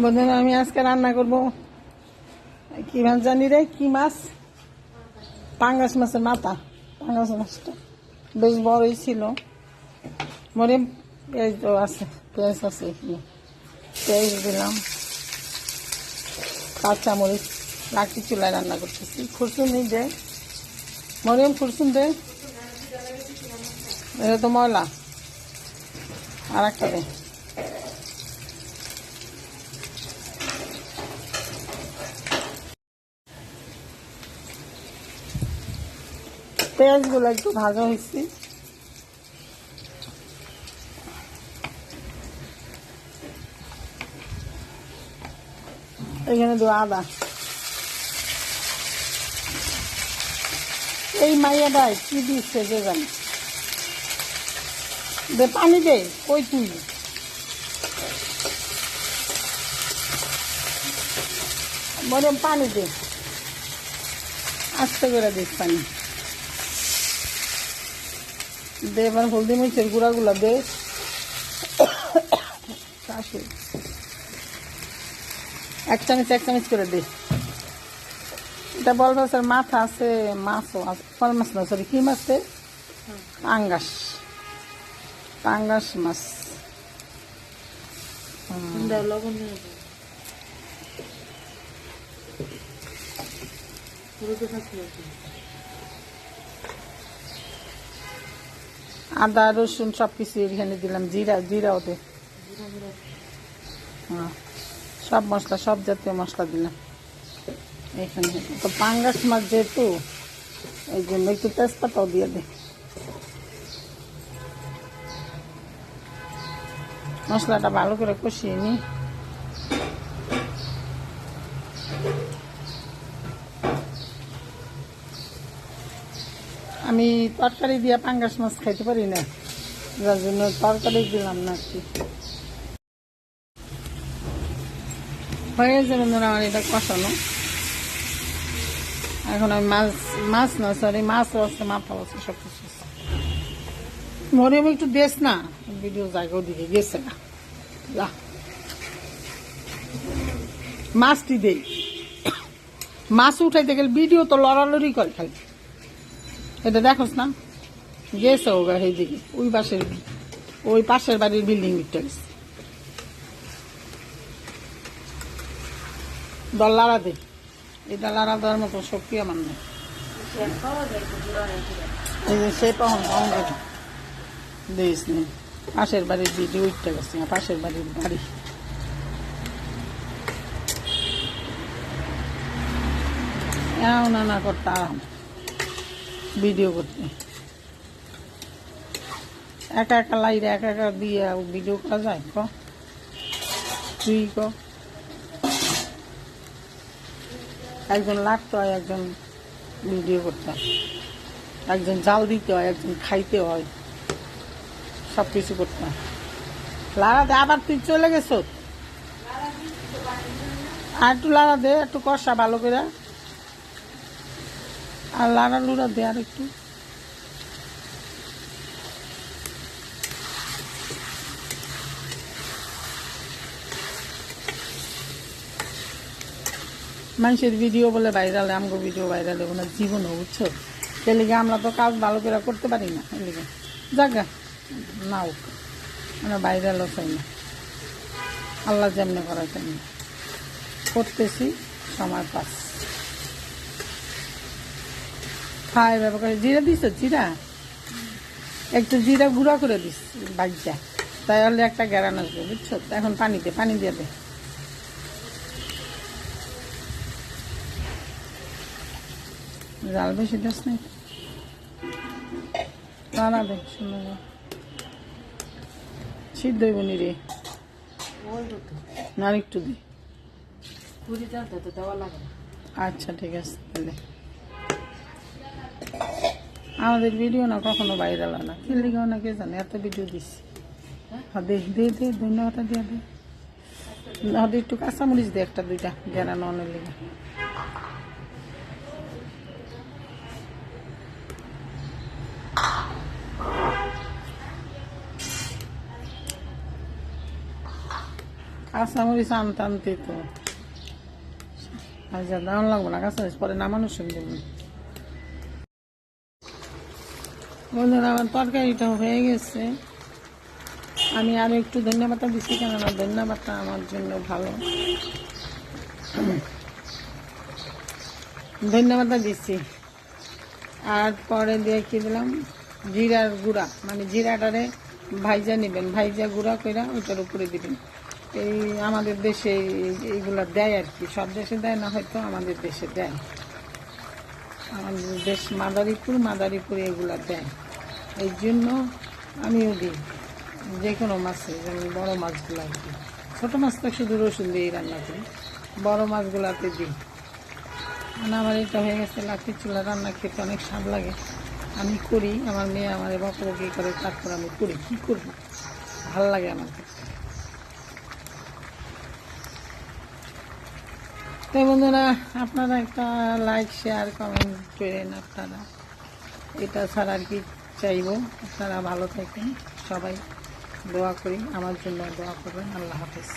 বন্ধুরা আমি আজকে রান্না করব কি মাছ জানি রে, কি মাছ, পাঙ্গাস মাছের মাথা। পাঙ্গাস মাছটা বেশ বড়ই ছিল। মরে পেঁয়াজ তো আছে, পেঁয়াজ আছে, পেঁয়াজ দিলাম, কাঁচামরিচ, লাকড়ি চুলায় রান্না করতেছি। ফুরসুন দে মরিয়ম, ফুরসুন দে, এটা তো ময়লা, আর একটা দে। পেঁয়াজগুলো একটু ভাজা হয়েছে, এখানে দেবো আদা। এই মাইয়াটাই কি দিচ্ছে যে জানি, দে পানি দে, কই তুই বরং পানি দে, আস্তে করে দিস পানি দে। এবার হলদি মরিচের গুঁড়াগুলো দে, এক চামচ করে দে। এটা বল মাছের মাথা আছে, মাছও আছে, বল মাছ না, সরি কি মাছ, পাঙ্গাস, পাঙ্গাস মাছ। আদা রসুন সব কিছু এখানে দিলাম, জিরাও দে, হ্যাঁ সব মশলা, সব জাতীয় মশলা দিলাম এখানে। তো পাঙ্গাস মাছ যেহেতু, এই জন্য একটু তেজপাতাও দিয়ে দে। মশলাটা ভালো করে কষিয়ে নি। আমি তরকারি দিয়ে পাঙ্গাস মাছ খাইতে পারি না, যার জন্য তরকারি দিলাম না। কি হয়ে গেছে বন্ধুরা আমার এটা কষানো। এখন আমি মাছ না, সরি মাছও আছে, মাথাও আছে, সব কিছু আছে। মরিয়ম একটু দেশ না, ভিডিও জায়গাও দিকে গেছে না, মাছটি দেই। মাছ উঠাইতে গেলে ভিডিও তো লড়ালড়ি করে খালি, এটা দেখোস না, গেছে ও সেই দিকে, ওই পাশের বাড়ির বিল্ডিং উঠতে গেছে। দল লাড়া দে, এটা লাড়া দেওয়ার মতো শক্তি আমার নেই। এই যে সে পাহন দিস নি, পাশের বাড়ির ভিডিও উঠতে গেছে, পাশের বাড়ির বাড়ি। না করতে আরাম ভিডিও করতে, একা একা লাইরে একা একা দিয়ে ভিডিও করা যায়? তুই একজন লাগতে হয়, একজন ভিডিও করতে হয়, একজন জাল দিতে হয়, একজন খাইতে হয়, সব কিছু করতে হয়। লাড়া দে, আবার তুই চলে গেছ, আর একটু লাড়া দে, একটু কষা ভালো করে, আর লাড়া লুড়া দে আর একটু। মানুষের ভিডিও বলে ভাইরাল, আমগো ভিডিও ভাইরাল হবে না জীবনও, বুঝছো? এলিগে আমরা তো কাজ ভালো করে করতে পারি না, এলিগে জাগা নাও, আমরা ভাইরালও চাই না, আল্লাহ যেমনি করা চাই না, করতেছি সময় পাস। খাই ব্যাপার করে জিরা দিস, জিরা একটু জিরা গুঁড়া করে দিস বাজ্যা, তাহলে একটা গ্যারান আসবে, বুঝছো? এখন পানি দিয়ে দে। জাল বেশি দিস নাই, না দে, সুন্দর সিদ্ধ হইব নি রে, আর একটু দি। আচ্ছা ঠিক আছে, তাহলে আমাদের ভিডিও না কখনো ভাইরাল হয় না, কি লিখেও না কে জানে, এত ভিডিও দিচ্ছি। দে দে দে, ধন্যবাদ দিয়ে দে, একটু কাঁচামরিচ দে, একটা দুইটা গেরানো অনেক লেগে। কাঁচামরিচ আনতে আনতে তো আচ্ছা দাম লাগবো না, কাঁচামরিচ পরে নামানোর সময় দেবো। বন্ধুরা আমার তরকারিটা হয়ে গেছে। আমি আরো একটু ধন্যবাদ দিচ্ছি, কেননা ধন্যবাদটা আমার জন্য ভালো। ধন্যবাদ দিচ্ছি। আর পরে দিয়ে কি দিলাম, জিরার গুঁড়া, মানে জিরাটারে ভাইজা নেবেন, ভাইজা গুঁড়া কইরা ওইটার উপরে দিবেন। এই আমাদের দেশে এইগুলা দেয় আর কি, সব দেশে দেয় না হয়তো, আমাদের দেশে দেয়। আমাদের দেশ মাদারীপুরে এগুলা দেয়, এই জন্য আমিও দিই যে কোনো মাছে, যেমন বড় মাছগুলো আর কি। ছোটো মাছ তো শুধু রসুন দিয়েই রান্না করি, বড় মাছগুলাতে দিই। মানে আমার এটা হয়ে গেছে, লাঠির চুলা রান্না খেতে অনেক স্বাদ লাগে। আমি করি, আমার মেয়ে আমার বকবকি করে, তারপর আমি করি, কী করবো, ভাল লাগে আমার কাছে। তো বন্ধুরা, আপনারা একটা লাইক শেয়ার কমেন্ট করেন। আপনারা এটা ছাড়া আর কি চাইবো, আপনারা ভালো থাকেন, সবাই দোয়া করি, আমার জন্য দোয়া করবেন। আল্লাহ হাফেজ।